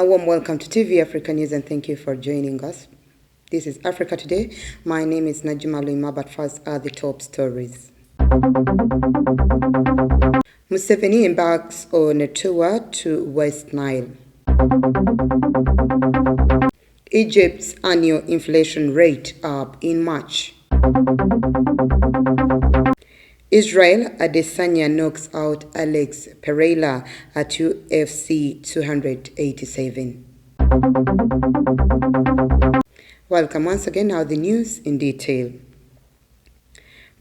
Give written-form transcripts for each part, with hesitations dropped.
warm welcome to TV Africa News and thank you for joining us. This is Africa Today. My name is Najima Luima, but first are the top stories. Museveni embarks on a tour to West Nile. Egypt's annual inflation rate up in March. Israel Adesanya knocks out Alex Pereira at UFC 287. Welcome once again. Now the news in detail.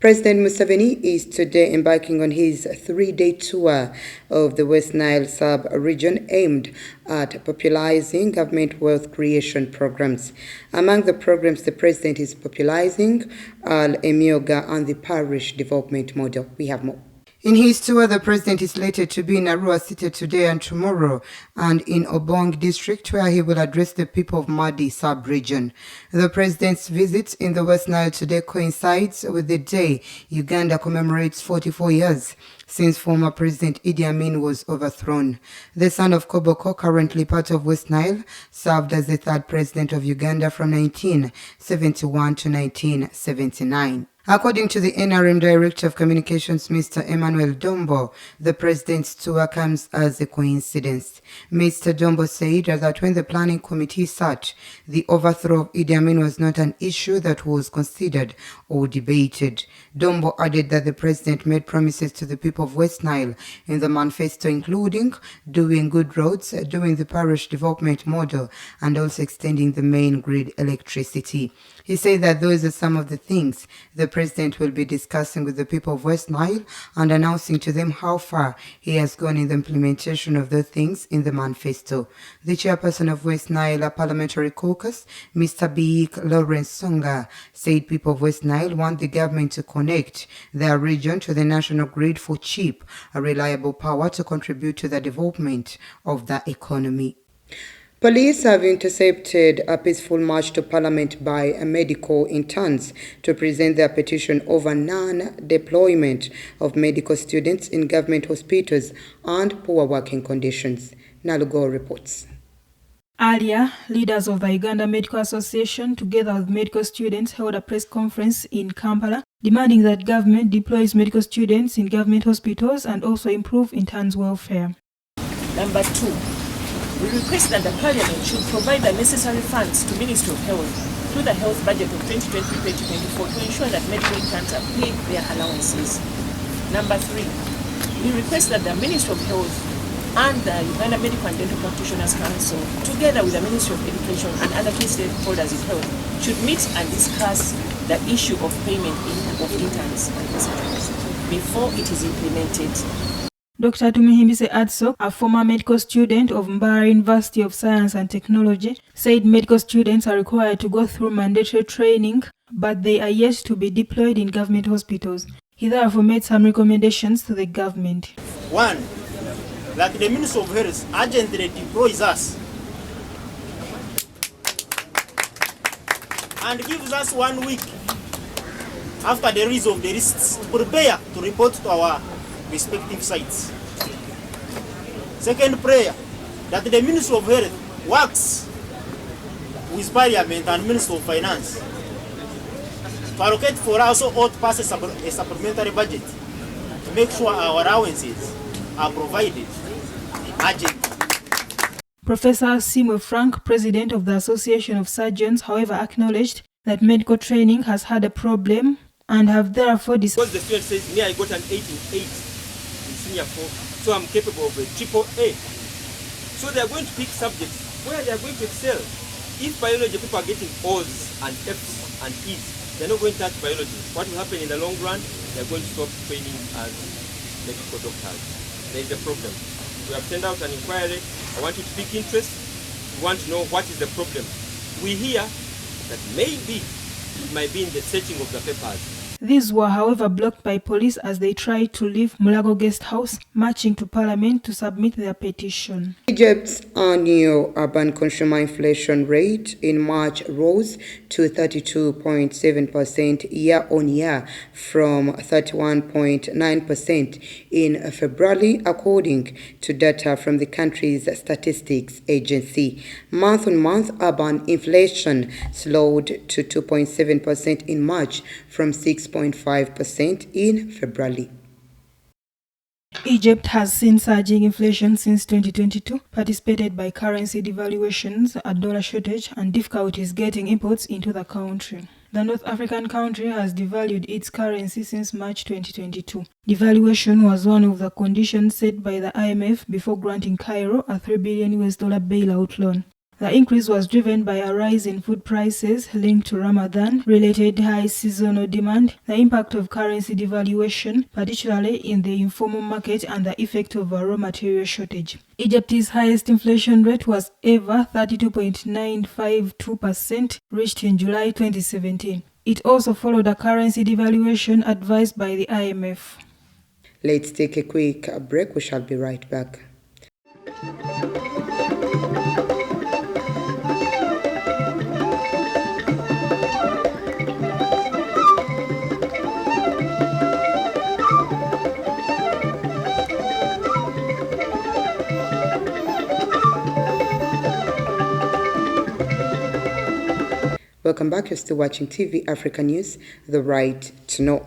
President Museveni is today embarking on his 3-day tour of the West Nile sub-region aimed at popularizing government wealth creation programs. Among the programs the president is popularizing are Emyoga and the parish development model. We have more. In his tour, the president is slated to be in Arua City today and tomorrow, and in Obong district, where he will address the people of Madi sub-region. The president's visit in the West Nile today coincides with the day Uganda commemorates 44 years since former President Idi Amin was overthrown. The son of Koboko, currently part of West Nile, served as the third president of Uganda from 1971 to 1979. According to the NRM Director of Communications, Mr. Emmanuel Dombo, the president's tour comes as a coincidence. Mr. Dombo said that when the planning committee sat, the overthrow of Idi Amin was not an issue that was considered or debated. Dombo added that the president made promises to the people of West Nile in the manifesto, including doing good roads, doing the parish development model, and also extending the main grid electricity. He said that those are some of the things the president will be discussing with the people of West Nile and announcing to them how far he has gone in the implementation of the things in the manifesto. The chairperson of West Nile Parliamentary Caucus, Mr. Biik Lawrence Songa, said people of West Nile want the government to connect their region to the national grid for cheap, reliable power to contribute to the development of the economy. Police have intercepted a peaceful march to Parliament by medical interns to present their petition over non-deployment of medical students in government hospitals and poor working conditions. Nalugo reports. Earlier, leaders of the Uganda Medical Association, together with medical students, held a press conference in Kampala, demanding that government deploys medical students in government hospitals and also improve interns' welfare. Number 2. We request that the Parliament should provide the necessary funds to Ministry of Health through the health budget of 2023-2024 to ensure that medical interns are paid their allowances. Number 3, we request that the Ministry of Health and the Uganda Medical and Dental Practitioners Council, together with the Ministry of Education and other key stakeholders in health, should meet and discuss the issue of payment of interns and visitors before it is implemented. Dr. Tumihimbise Adso, a former medical student of Mbara University of Science and Technology, said medical students are required to go through mandatory training, but they are yet to be deployed in government hospitals. He therefore made some recommendations to the government. 1. That the Ministry of Health urgently deploys us and gives us 1 week after the release of the lists to prepare to report to our respective sites. Second prayer, that the Ministry of Health works with Parliament and Ministry of Finance to allocate for us all to pass a supplementary budget to make sure our allowances are provided urgently. Professor Simo Frank, president of the Association of Surgeons, however, acknowledged that medical training has had a problem and have therefore because the student says, me I got an 8 in 8 in senior 4, so I'm capable of a triple A. So they are going to pick subjects where they are going to excel. If biology people are getting O's and F's and E's, they're not going to touch biology. What will happen in the long run? They're going to stop training as medical doctors. There is a problem. We have sent out an inquiry. I want you to pick interest. We want to know what is the problem. We hear that maybe it might be in the setting of the papers. These were, however, blocked by police as they tried to leave Mulago Guest House, marching to Parliament to submit their petition. Egypt's annual urban consumer inflation rate in March rose to 32.7% year-on-year from 31.9% in February, according to data from the country's statistics agency. Month-on-month urban inflation slowed to 2.7% in March from 6.5% in February. Egypt has seen surging inflation since 2022, participated by currency devaluations, a dollar shortage, and difficulties getting imports into the country. The North African country has devalued its currency since March 2022. Devaluation was one of the conditions set by the IMF before granting Cairo a $3 billion bailout loan. The increase was driven by a rise in food prices linked to Ramadan-related high seasonal demand, the impact of currency devaluation, particularly in the informal market, and the effect of a raw material shortage. Egypt's highest inflation rate was ever 32.952%, reached in July 2017. It also followed a currency devaluation advised by the IMF. Let's take a quick break. We shall be right back. Welcome back. You're still watching TV Africa News, the right to know.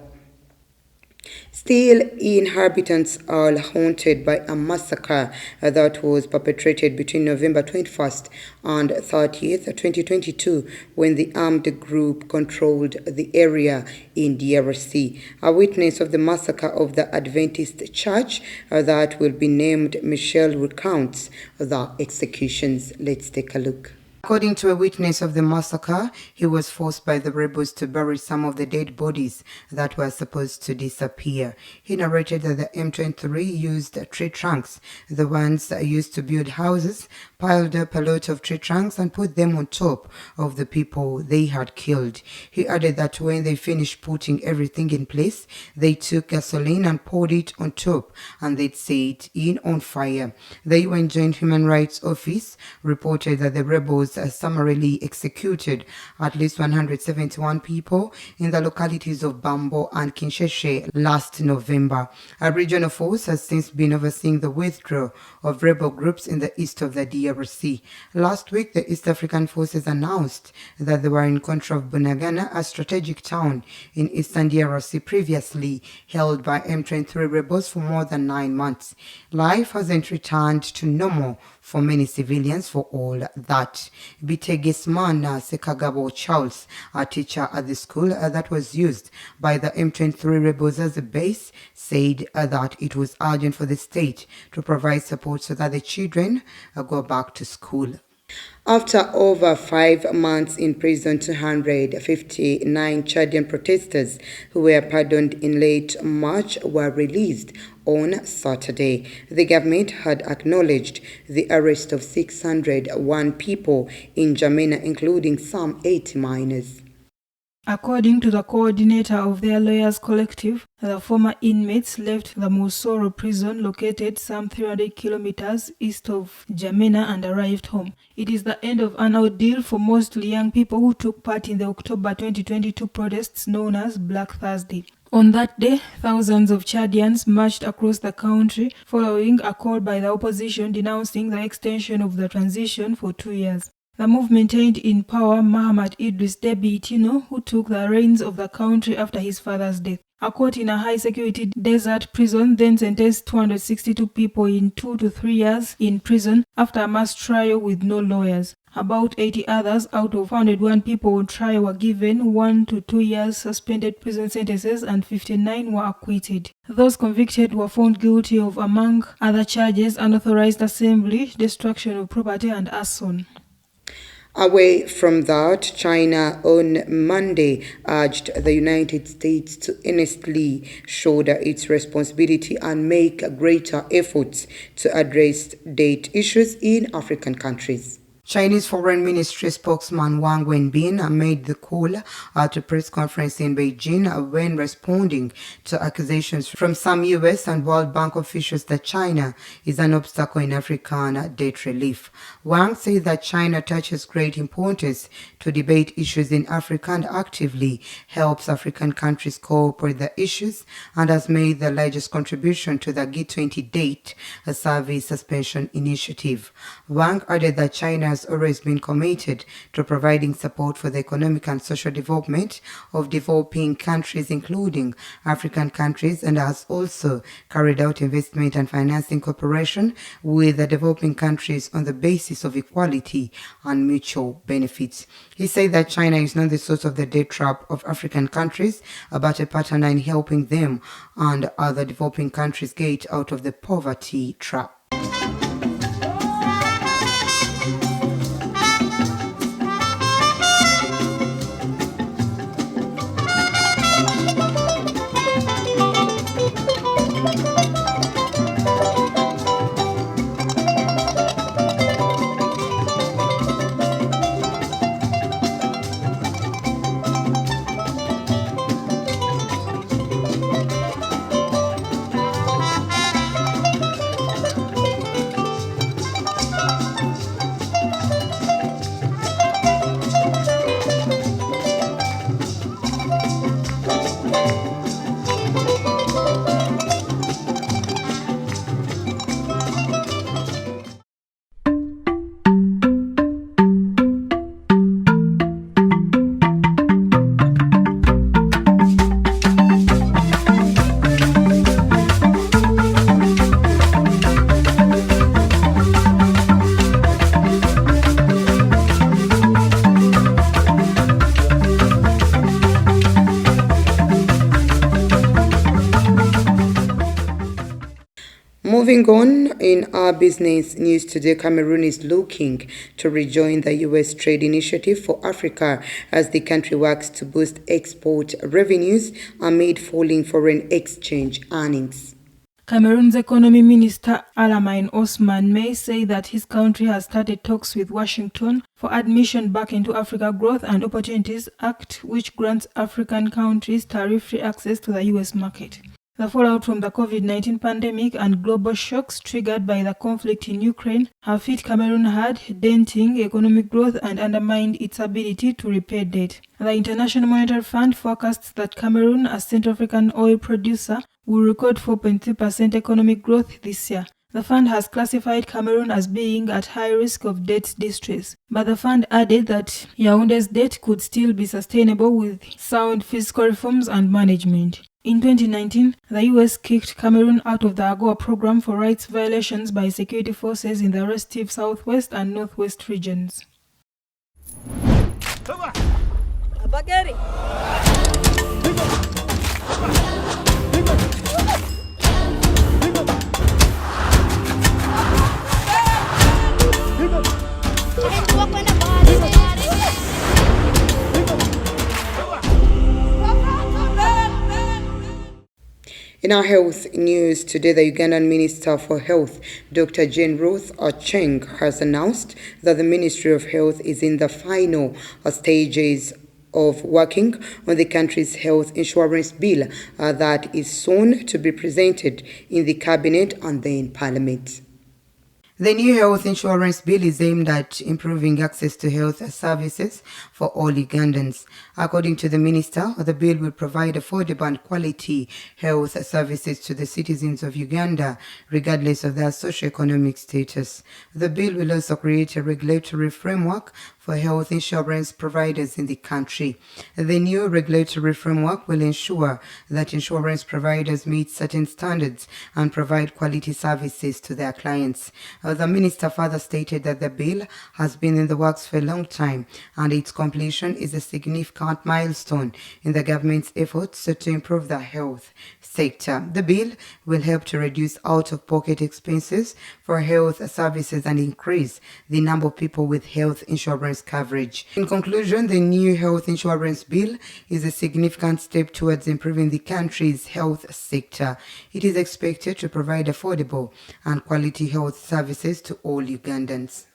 Still, inhabitants are haunted by a massacre that was perpetrated between November 21st and 30th, 2022, when the armed group controlled the area in DRC. A witness of the massacre of the Adventist church that will be named Michelle recounts the executions. Let's take a look. According to a witness of the massacre, he was forced by the rebels to bury some of the dead bodies that were supposed to disappear. He narrated that the M23 used tree trunks, the ones used to build houses, piled up a lot of tree trunks and put them on top of the people they had killed. He added that when they finished putting everything in place, they took gasoline and poured it on top and they'd set it in on fire. The UN Joint Human Rights Office reported that the rebels summarily executed at least 171 people in the localities of Bambo and Kinsheshe last November. A regional force has since been overseeing the withdrawal of rebel groups in the east of the DRC. Last week, the East African forces announced that they were in control of Bunagana, a strategic town in eastern DRC previously held by M23 rebels for more than 9 months. Life hasn't returned to normal for many civilians for all that. Bitegismana Sekagabo Charles, a teacher at the school that was used by the M23 rebels as a base, said that it was urgent for the state to provide support so that the children go back to school. After over 5 months in prison, 259 Chadian protesters who were pardoned in late March were released on Saturday. The government had acknowledged the arrest of 601 people in N'Djamena, including some 80 minors. According to the coordinator of their lawyers collective, the former inmates left the Mosoro prison located some 300 kilometers east of N'Djamena and arrived home. It is the end of an ordeal for mostly young people who took part in the October 2022 protests known as Black Thursday. On that day, thousands of Chadians marched across the country following a call by the opposition denouncing the extension of the transition for 2 years. The move maintained in power Mahamat Idris Deby Itno, who took the reins of the country after his father's death. A court in a high-security desert prison then sentenced 262 people in 2 to 3 years in prison after a mass trial with no lawyers. About 80 others out of 101 people on trial were given 1 to 2 years suspended prison sentences and 59 were acquitted. Those convicted were found guilty of, among other charges, unauthorized assembly, destruction of property and arson. Away from that, China on Monday urged the United States to earnestly shoulder its responsibility and make greater efforts to address debt issues in African countries. Chinese Foreign Ministry spokesman Wang Wenbin made the call at a press conference in Beijing when responding to accusations from some U.S. and World Bank officials that China is an obstacle in African debt relief. Wang said that China attaches great importance to debate issues in Africa and actively helps African countries cope with the issues and has made the largest contribution to the G20 debt service suspension initiative. Wang added that China has always been committed to providing support for the economic and social development of developing countries, including African countries, and has also carried out investment and financing cooperation with the developing countries on the basis of equality and mutual benefits. He said that China is not the source of the debt trap of African countries, but a partner in helping them and other developing countries get out of the poverty trap. Moving on, in our business news today, Cameroon is looking to rejoin the U.S. Trade Initiative for Africa as the country works to boost export revenues amid falling foreign exchange earnings. Cameroon's Economy Minister Alamin Osman may say that his country has started talks with Washington for admission back into Africa Growth and Opportunities Act, which grants African countries tariff-free access to the U.S. market. The fallout from the COVID-19 pandemic and global shocks triggered by the conflict in Ukraine have hit Cameroon hard, denting economic growth and undermined its ability to repay debt. The International Monetary Fund forecasts that Cameroon, a Central African oil producer, will record 4.3% economic growth this year. The fund has classified Cameroon as being at high risk of debt distress, but the fund added that Yaounde's debt could still be sustainable with sound fiscal reforms and management. In 2019, the US kicked Cameroon out of the AGOA program for rights violations by security forces in the restive southwest and northwest regions. In our health news today, the Ugandan Minister for Health, Dr. Jane Ruth Acheng, has announced that the Ministry of Health is in the final stages of working on the country's health insurance bill that is soon to be presented in the Cabinet and then Parliament. The new health insurance bill is aimed at improving access to health services for all Ugandans. According to the minister, the bill will provide affordable and quality health services to the citizens of Uganda, regardless of their socioeconomic status. The bill will also create a regulatory framework for health insurance providers in the country. The new regulatory framework will ensure that insurance providers meet certain standards and provide quality services to their clients. The minister further stated that the bill has been in the works for a long time and its completion is a significant milestone in the government's efforts to improve the health sector. The bill will help to reduce out-of-pocket expenses for health services and increase the number of people with health insurance coverage. In conclusion, the new health insurance bill is a significant step towards improving the country's health sector. It is expected to provide affordable and quality health services to all Ugandans.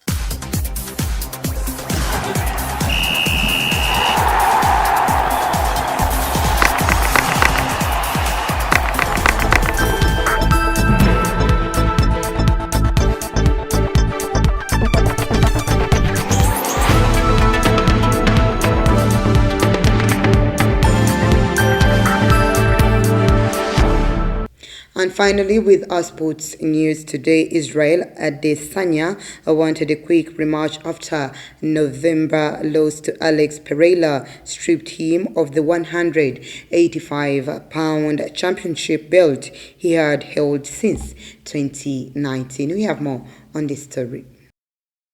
finally, with our sports news today, Israel Adesanya wanted a quick rematch after November loss to Alex Pereira stripped him of the 185-pound championship belt he had held since 2019. We have more on this story.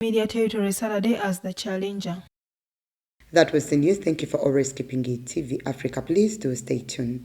Media Territory Saturday as the challenger. That was the news. Thank you for always keeping it TV Africa. Please do stay tuned.